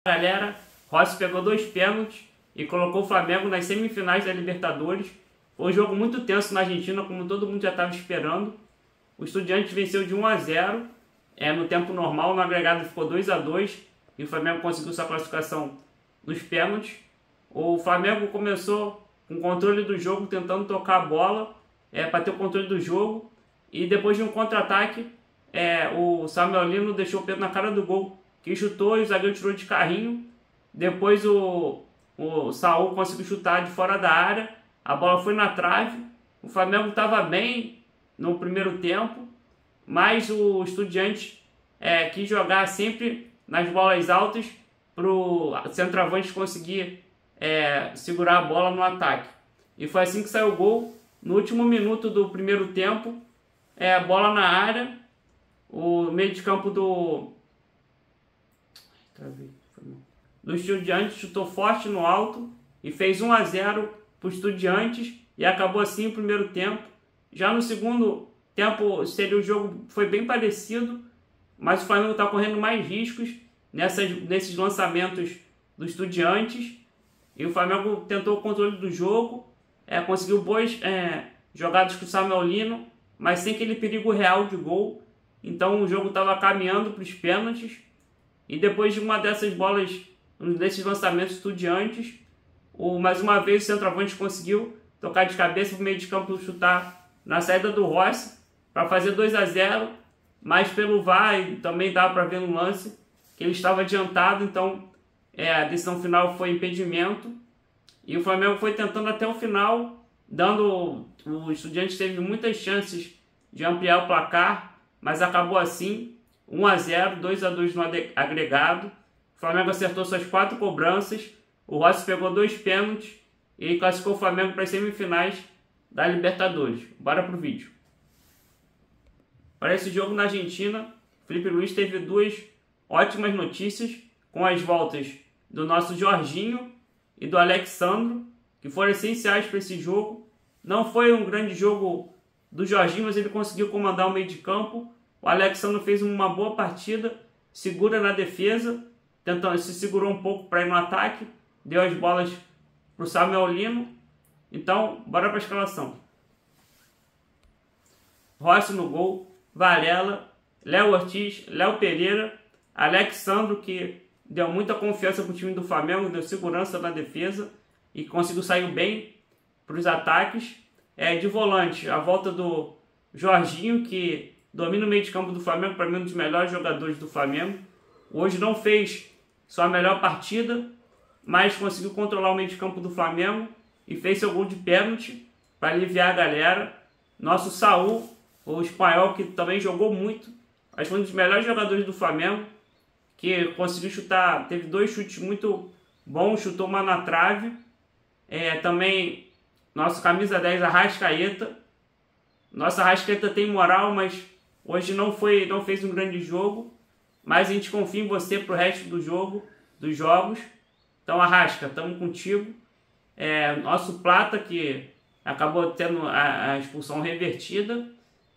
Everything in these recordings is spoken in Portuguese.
Galera, Rossi pegou 2 pênaltis e colocou o Flamengo nas semifinais da Libertadores. Foi um jogo muito tenso na Argentina, como todo mundo já estava esperando. O Estudiantes venceu de 1-0 no tempo normal, no agregado ficou 2-2 e o Flamengo conseguiu sua classificação nos pênaltis. O Flamengo começou com o controle do jogo, tentando tocar a bola para ter o controle do jogo, e depois de um contra-ataque, o Samuel Lino deixou o Pedro na cara do gol, que chutou e o zagueiro tirou de carrinho. Depois o Saul conseguiu chutar de fora da área, a bola foi na trave. O Flamengo estava bem no primeiro tempo, mas o Estudiantes quis jogar sempre nas bolas altas para o centroavante conseguir segurar a bola no ataque. E foi assim que saiu o gol. No último minuto do primeiro tempo, bola na área, o meio de campo do Estudiantes chutou forte no alto e fez 1-0 para o Estudiantes, e acabou assim o primeiro tempo. Já no segundo tempo o jogo foi bem parecido, mas o Flamengo está correndo mais riscos nesses lançamentos do Estudiantes, e o Flamengo tentou o controle do jogo, conseguiu boas jogadas com o Samuel Lino, mas sem aquele perigo real de gol. Então o jogo estava caminhando para os pênaltis, e depois de uma dessas bolas, desses lançamentos Estudiantes, mais uma vez o centroavante conseguiu tocar de cabeça para o meio de campo chutar na saída do Rossi para fazer 2-0, mas pelo VAR também dava para ver no lance que ele estava adiantado, então a decisão final foi impedimento, e o Flamengo foi tentando até o final, o Estudiantes teve muitas chances de ampliar o placar, mas acabou assim, 1-0, 2-2 no agregado. O Flamengo acertou suas 4 cobranças, o Rossi pegou 2 pênaltis e classificou o Flamengo para as semifinais da Libertadores. Bora pro vídeo. Para esse jogo na Argentina, Felipe Luiz teve 2 ótimas notícias, com as voltas do nosso Jorginho e do Alexandro, que foram essenciais para esse jogo. Não foi um grande jogo do Jorginho, mas ele conseguiu comandar o meio de campo. O Alexandro fez uma boa partida, segura na defesa, se segurou um pouco para ir no ataque, deu as bolas para o Samuel Lino. Então, bora para a escalação. Rossi no gol, Varela, Léo Ortiz, Léo Pereira, Alexandro, que deu muita confiança para o time do Flamengo, deu segurança na defesa e conseguiu sair bem para os ataques. De volante, a volta do Jorginho, que domina o meio de campo do Flamengo, para mim um dos melhores jogadores do Flamengo. Hoje não fez sua melhor partida, mas conseguiu controlar o meio de campo do Flamengo e fez seu gol de pênalti para aliviar a galera. Nosso Saul, o espanhol, que também jogou muito, mas foi um dos melhores jogadores do Flamengo, que conseguiu chutar, teve 2 chutes muito bons, chutou uma na trave. Também nosso camisa 10, Arrascaeta. Nossa Arrascaeta tem moral, mas hoje não fez um grande jogo, mas a gente confia em você para o resto do jogo, dos jogos. Então, Arrasca, estamos contigo. Nosso Plata, que acabou tendo a expulsão revertida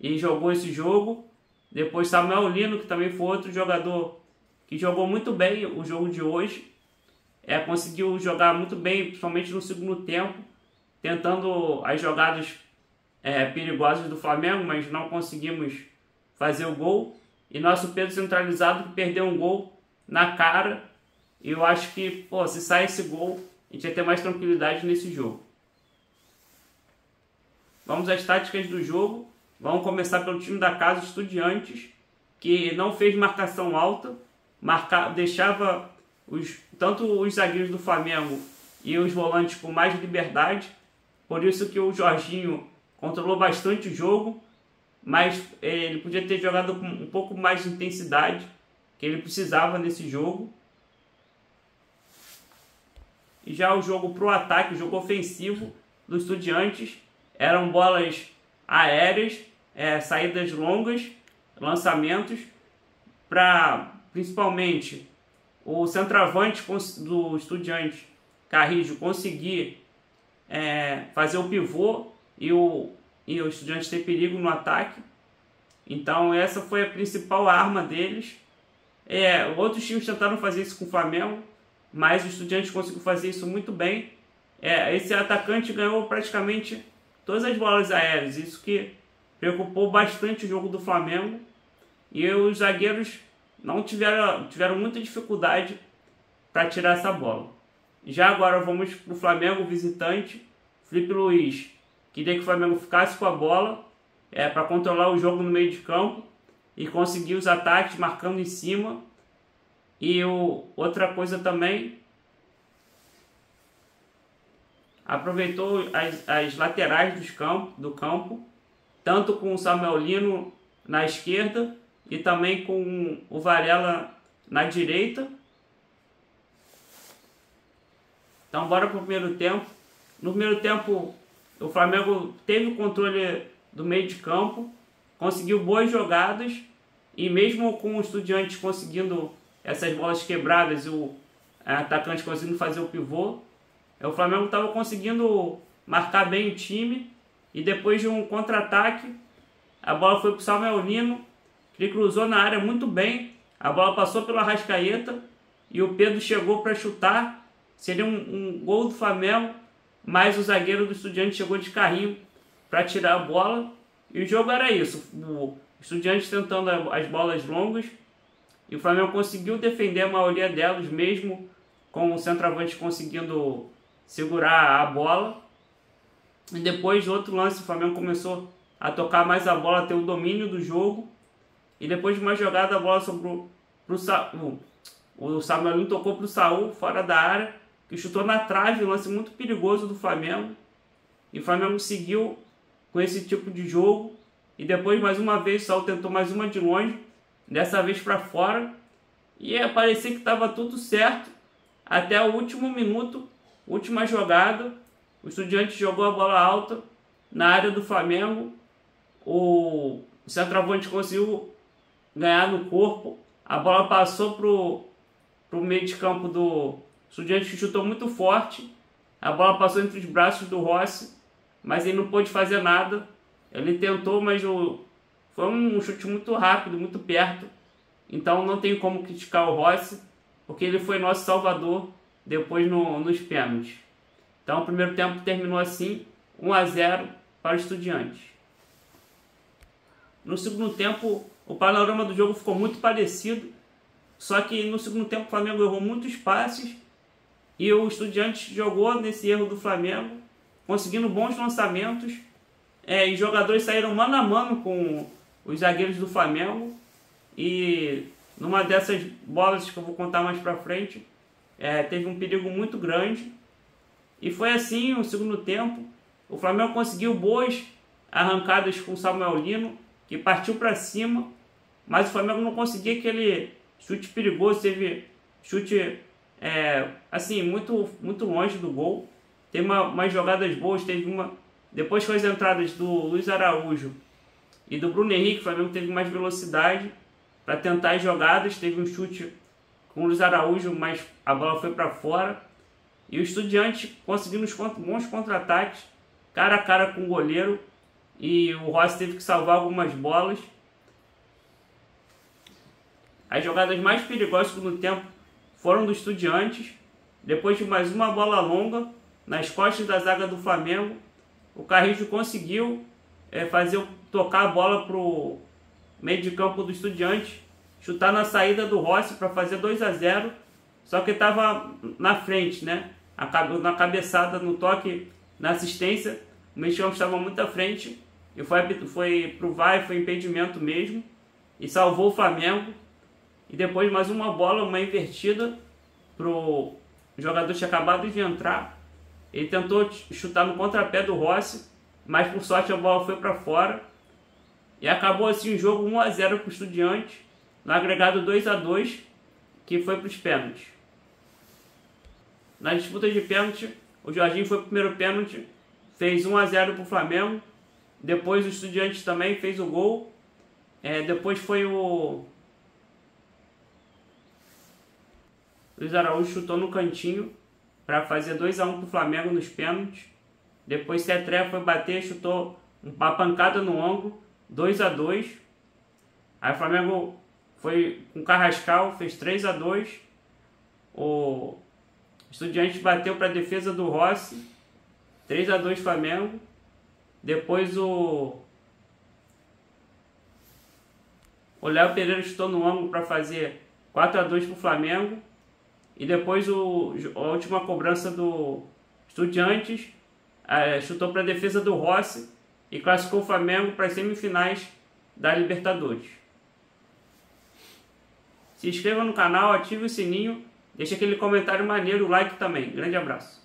e jogou esse jogo. Depois Samuel Lino, que também foi outro jogador que jogou muito bem o jogo de hoje. Conseguiu jogar muito bem, principalmente no segundo tempo, tentando as jogadas perigosas do Flamengo, mas não conseguimos fazer o gol. E nosso Pedro centralizado, que perdeu um gol na cara. E eu acho que, se sair esse gol, a gente vai ter mais tranquilidade nesse jogo. Vamos às táticas do jogo. Vamos começar pelo time da casa, Estudiantes, que não fez marcação alta, deixava tanto os zagueiros do Flamengo e os volantes com mais liberdade. Por isso que o Jorginho controlou bastante o jogo, mas ele podia ter jogado com um pouco mais de intensidade que ele precisava nesse jogo. E já o jogo pro ataque, o jogo ofensivo do Estudiantes, eram bolas aéreas, saídas longas, lançamentos, para principalmente o centroavante do Estudiantes, Carrijo, conseguir fazer o pivô e o Estudiantes ter perigo no ataque. Então essa foi a principal arma deles. Outros times tentaram fazer isso com o Flamengo, mas o Estudiantes conseguiu fazer isso muito bem. Esse atacante ganhou praticamente todas as bolas aéreas, isso que preocupou bastante o jogo do Flamengo, e os zagueiros não tiveram muita dificuldade para tirar essa bola. Já agora vamos para o Flamengo visitante. Felipe Luiz queria que o Flamengo ficasse com a bola para controlar o jogo no meio de campo e conseguir os ataques marcando em cima. E outra coisa também, aproveitou as laterais do campo, tanto com o Samuel Lino na esquerda e também com o Varela na direita. Então bora para o primeiro tempo. No primeiro tempo o Flamengo teve o controle do meio de campo, conseguiu boas jogadas, e mesmo com o Estudiantes conseguindo essas bolas quebradas e o atacante conseguindo fazer o pivô, o Flamengo estava conseguindo marcar bem o time, e depois de um contra-ataque a bola foi para o Samuel Lino, que ele cruzou na área muito bem, a bola passou pela Arrascaeta e o Pedro chegou para chutar, seria um gol do Flamengo, mas o zagueiro do Estudiantes chegou de carrinho para tirar a bola, e o jogo era isso, o Estudiantes tentando as bolas longas, e o Flamengo conseguiu defender a maioria delas, mesmo com o centroavante conseguindo segurar a bola. E depois de outro lance, o Flamengo começou a tocar mais a bola, a ter o domínio do jogo, e depois de uma jogada a bola sobrou para o Saul. O Samuel tocou para o Saul, fora da área, que chutou na trave, um lance muito perigoso do Flamengo. E o Flamengo seguiu com esse tipo de jogo, e depois mais uma vez o Saul tentou mais uma de longe, dessa vez para fora, e parecia que estava tudo certo até o último minuto, última jogada. O Estudiantes jogou a bola alta na área do Flamengo, o centroavante conseguiu ganhar no corpo, a bola passou pro meio de campo do Estudiantes, que chutou muito forte, a bola passou entre os braços do Rossi, mas ele não pôde fazer nada. Ele tentou, mas foi um chute muito rápido, muito perto, então não tem como criticar o Rossi, porque ele foi nosso salvador depois nos pênaltis. Então o primeiro tempo terminou assim, 1-0 para o Estudiantes. No segundo tempo o panorama do jogo ficou muito parecido, só que no segundo tempo o Flamengo errou muitos passes, e o Estudiantes jogou nesse erro do Flamengo, conseguindo bons lançamentos, e jogadores saíram mano a mano com os zagueiros do Flamengo, e numa dessas bolas que eu vou contar mais pra frente, teve um perigo muito grande, e foi assim o segundo tempo. O Flamengo conseguiu boas arrancadas com o Samuel Lino, que partiu para cima, mas o Flamengo não conseguia aquele chute perigoso, teve chute assim, muito, muito longe do gol. Teve umas jogadas boas, teve uma depois com as entradas do Luiz Araújo e do Bruno Henrique, o Flamengo teve mais velocidade para tentar as jogadas, teve um chute com o Luiz Araújo, mas a bola foi para fora, e o Estudiantes conseguindo uns bons contra-ataques, cara a cara com o goleiro, e o Rossi teve que salvar algumas bolas. As jogadas mais perigosas no tempo foram do Estudiantes, depois de mais uma bola longa nas costas da zaga do Flamengo. O Carrijo conseguiu tocar a bola para o meio de campo do Estudiantes, chutar na saída do Rossi para fazer 2-0, só que estava na frente, né? Na cabeçada, no toque, na assistência, o meio de campo estava muito à frente, e foi pro VAR, foi impedimento mesmo, e salvou o Flamengo. E depois mais uma bola, uma invertida, pro jogador que tinha acabado de entrar. Ele tentou chutar no contrapé do Rossi, mas por sorte a bola foi para fora. E acabou assim o jogo 1-0 para o Estudiantes, no agregado 2-2, que foi para os pênaltis. Na disputa de pênalti, o Jorginho foi para o primeiro pênalti, fez 1-0 para o Flamengo. Depois o Estudiantes também fez o gol. Depois foi o Luiz Araújo, chutou no cantinho para fazer 2-1 para o Flamengo nos pênaltis. Depois Cetré foi bater, chutou uma pancada no ângulo, 2-2. Aí o Flamengo foi com Carrascal, fez 3-2. O Estudiantes bateu para a defesa do Rossi, 3-2 Flamengo. Depois o Léo Pereira chutou no ângulo para fazer 4-2 para o Flamengo. E depois a última cobrança do Estudiantes chutou para a defesa do Rossi e classificou o Flamengo para as semifinais da Libertadores. Se inscreva no canal, ative o sininho, deixe aquele comentário maneiro, like também. Grande abraço.